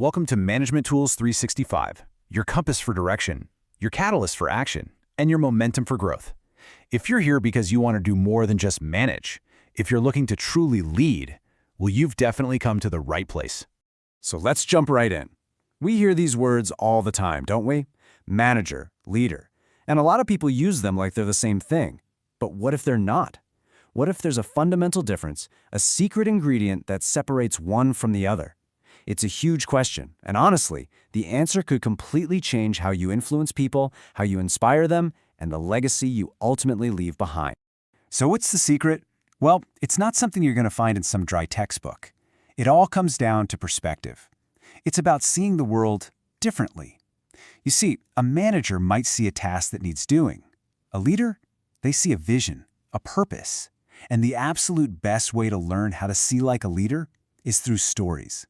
Welcome to Management Tools 365, your compass for direction, your catalyst for action, and your momentum for growth. If you're here because you want to do more than just manage, if you're looking to truly lead, well, you've definitely come to the right place. So let's jump right in. We hear these words all the time, don't we? Manager, leader. And a lot of people use them like they're the same thing. But what if they're not? What if there's a fundamental difference, a secret ingredient that separates one from the other? It's a huge question, and honestly, the answer could completely change how you influence people, how you inspire them, and the legacy you ultimately leave behind. So what's the secret? Well, it's not something you're going to find in some dry textbook. It all comes down to perspective. It's about seeing the world differently. You see, a manager might see a task that needs doing. A leader, they see a vision, a purpose. And the absolute best way to learn how to see like a leader is through stories.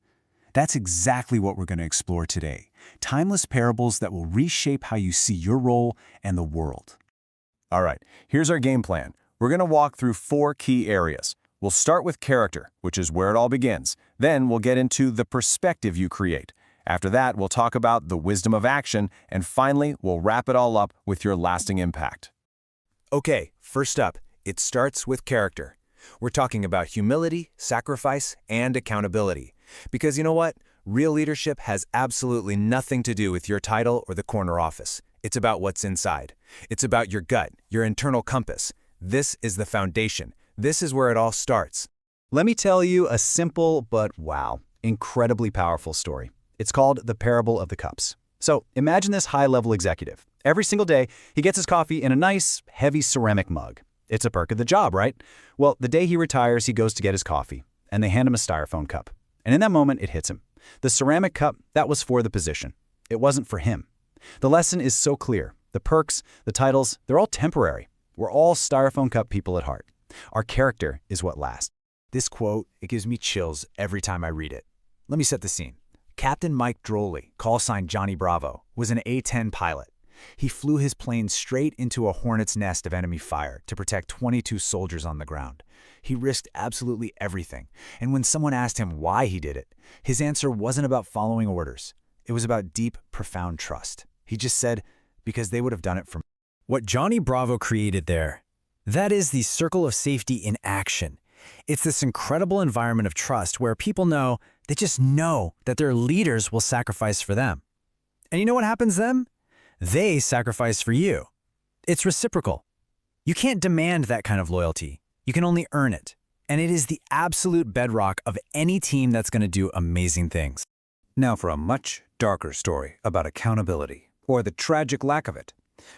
That's exactly what we're going to explore today. Timeless parables that will reshape how you see your role and the world. All right, here's our game plan. We're going to walk through 4 key areas. We'll start with character, which is where it all begins. Then we'll get into the perspective you create. After that, we'll talk about the wisdom of action, and finally, we'll wrap it all up with your lasting impact. Okay, first up, it starts with character. We're talking about humility, sacrifice, and accountability. Because you know what? Real leadership has absolutely nothing to do with your title or the corner office. It's about what's inside. It's about your gut, your internal compass. This is the foundation. This is where it all starts. Let me tell you a simple but, wow, incredibly powerful story. It's called the Parable of the Cups. So imagine this high-level executive. Every single day, he gets his coffee in a nice, heavy ceramic mug. It's a perk of the job, right? Well, the day he retires, he goes to get his coffee, and they hand him a Styrofoam cup. And in that moment, it hits him. The ceramic cup, that was for the position. It wasn't for him. The lesson is so clear. The perks, the titles, they're all temporary. We're all Styrofoam cup people at heart. Our character is what lasts. This quote, it gives me chills every time I read it. Let me set the scene. Captain Mike Drowley, call sign Johnny Bravo, was an A-10 pilot. He flew his plane straight into a hornet's nest of enemy fire to protect 22 soldiers on the ground. He risked absolutely everything, and when someone asked him why he did it, his answer wasn't about following orders. It was about deep, profound trust. He just said, because they would have done it for me. What Johnny Bravo created there, that is the circle of safety in action. It's this incredible environment of trust where people know, they just know that their leaders will sacrifice for them. And you know what happens then? They sacrifice for you. It's reciprocal. You can't demand that kind of loyalty. You can only earn it. And it is the absolute bedrock of any team that's going to do amazing things. Now for a much darker story about accountability, or the tragic lack of it.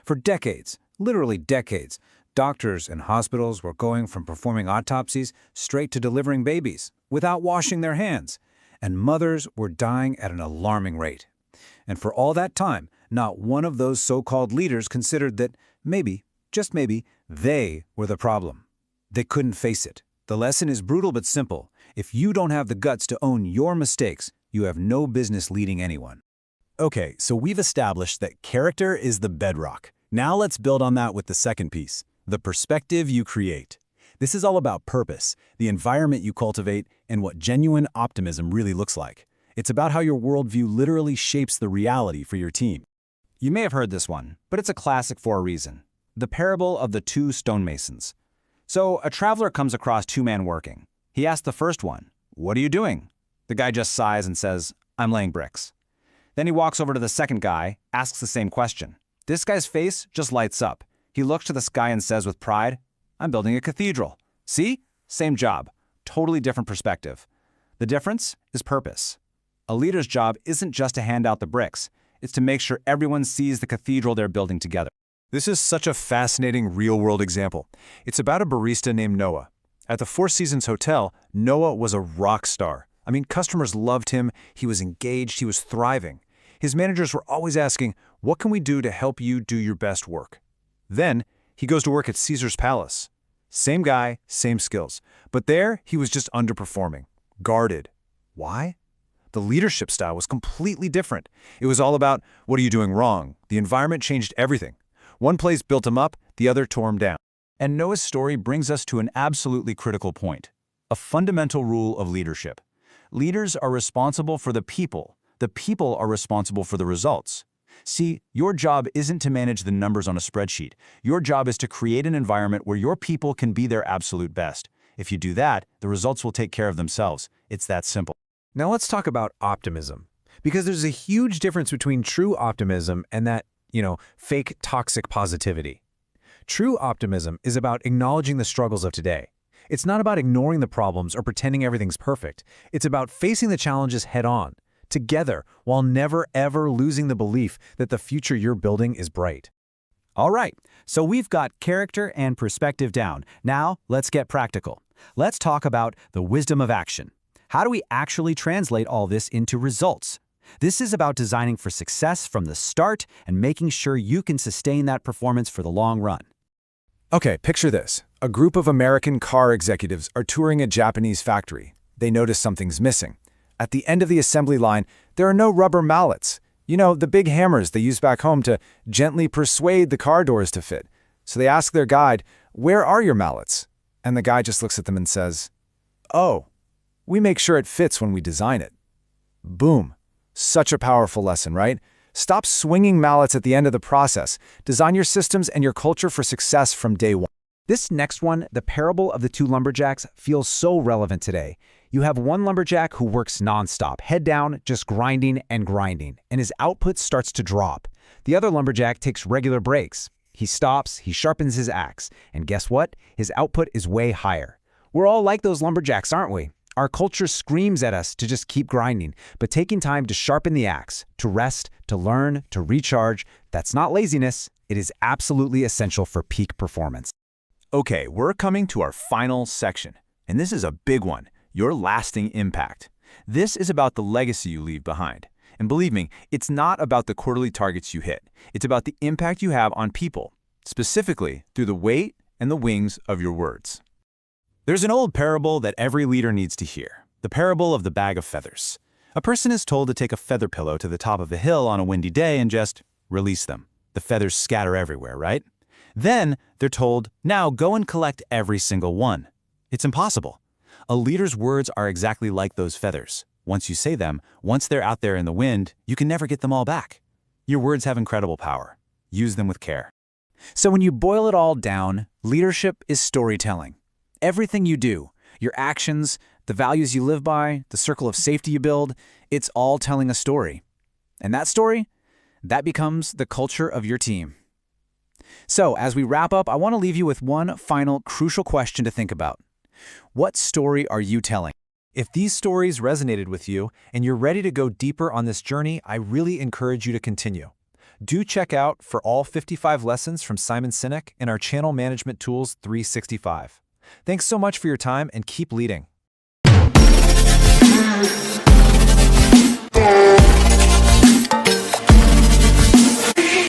For decades, literally decades, doctors and hospitals were going from performing autopsies straight to delivering babies without washing their hands. And mothers were dying at an alarming rate. And for all that time, not one of those so-called leaders considered that maybe, just maybe, they were the problem. They couldn't face it. The lesson is brutal but simple. If you don't have the guts to own your mistakes, you have no business leading anyone. Okay, so we've established that character is the bedrock. Now let's build on that with the second piece, the perspective you create. This is all about purpose, the environment you cultivate, and what genuine optimism really looks like. It's about how your worldview literally shapes the reality for your team. You may have heard this one, but it's a classic for a reason. The parable of the Two Stonemasons. So a traveler comes across 2 men working. He asks the first one, "What are you doing?" The guy just sighs and says, "I'm laying bricks." Then he walks over to the second guy, asks the same question. This guy's face just lights up. He looks to the sky and says with pride, "I'm building a cathedral." See? Same job, totally different perspective. The difference is purpose. A leader's job isn't just to hand out the bricks. It's to make sure everyone sees the cathedral they're building together. This is such a fascinating real-world example. It's about a barista named Noah. At the Four Seasons Hotel, Noah was a rock star. I mean, customers loved him, he was engaged, he was thriving. His managers were always asking, "What can we do to help you do your best work?" Then, he goes to work at Caesar's Palace. Same guy, same skills. But there, he was just underperforming, guarded. Why? The leadership style was completely different. It was all about, what are you doing wrong? The environment changed everything. One place built him up, the other tore him down. And Noah's story brings us to an absolutely critical point, a fundamental rule of leadership. Leaders are responsible for the people, The people are responsible for the results. See, your job isn't to manage the numbers on a spreadsheet. Your job is to create an environment where your people can be their absolute best. If you do that, the results will take care of themselves. It's that simple. Now let's talk about optimism, because there's a huge difference between true optimism and that, fake toxic positivity. True optimism is about acknowledging the struggles of today. It's not about ignoring the problems or pretending everything's perfect. It's about facing the challenges head-on, together, while never ever losing the belief that the future you're building is bright. All right, so we've got character and perspective down. Now, let's get practical. Let's talk about the wisdom of action. How do we actually translate all this into results? This is about designing for success from the start and making sure you can sustain that performance for the long run. Okay, picture this. A group of American car executives are touring a Japanese factory. They notice something's missing. At the end of the assembly line, there are no rubber mallets. The big hammers they use back home to gently persuade the car doors to fit. So they ask their guide, "Where are your mallets?" And the guy just looks at them and says, "Oh, we make sure it fits when we design it." Boom. Such a powerful lesson, right? Stop swinging mallets at the end of the process. Design your systems and your culture for success from day one. This next one, the parable of the two lumberjacks, feels so relevant today. You have one lumberjack who works nonstop, head down, just grinding, and his output starts to drop. The other lumberjack takes regular breaks. He stops, he sharpens his axe, and guess what? His output is way higher. We're all like those lumberjacks, aren't we? Our culture screams at us to just keep grinding, but taking time to sharpen the axe, to rest, to learn, to recharge, that's not laziness. It is absolutely essential for peak performance. Okay, we're coming to our final section, and this is a big one, your lasting impact. This is about the legacy you leave behind. And believe me, it's not about the quarterly targets you hit. It's about the impact you have on people, specifically through the weight and the wings of your words. There's an old parable that every leader needs to hear, the parable of the bag of feathers. A person is told to take a feather pillow to the top of a hill on a windy day and just release them. The feathers scatter everywhere, right? Then they're told, now go and collect every single one. It's impossible. A leader's words are exactly like those feathers. Once you say them, once they're out there in the wind, you can never get them all back. Your words have incredible power. Use them with care. So when you boil it all down, leadership is storytelling. Everything you do, your actions, the values you live by, the circle of safety you build, it's all telling a story. And that story, that becomes the culture of your team. So as we wrap up, I want to leave you with one final crucial question to think about. What story are you telling? If these stories resonated with you and you're ready to go deeper on this journey, I really encourage you to continue. Do check out for all 55 lessons from Simon Sinek and our Channel Management Tools 365. Thanks so much for your time and keep leading.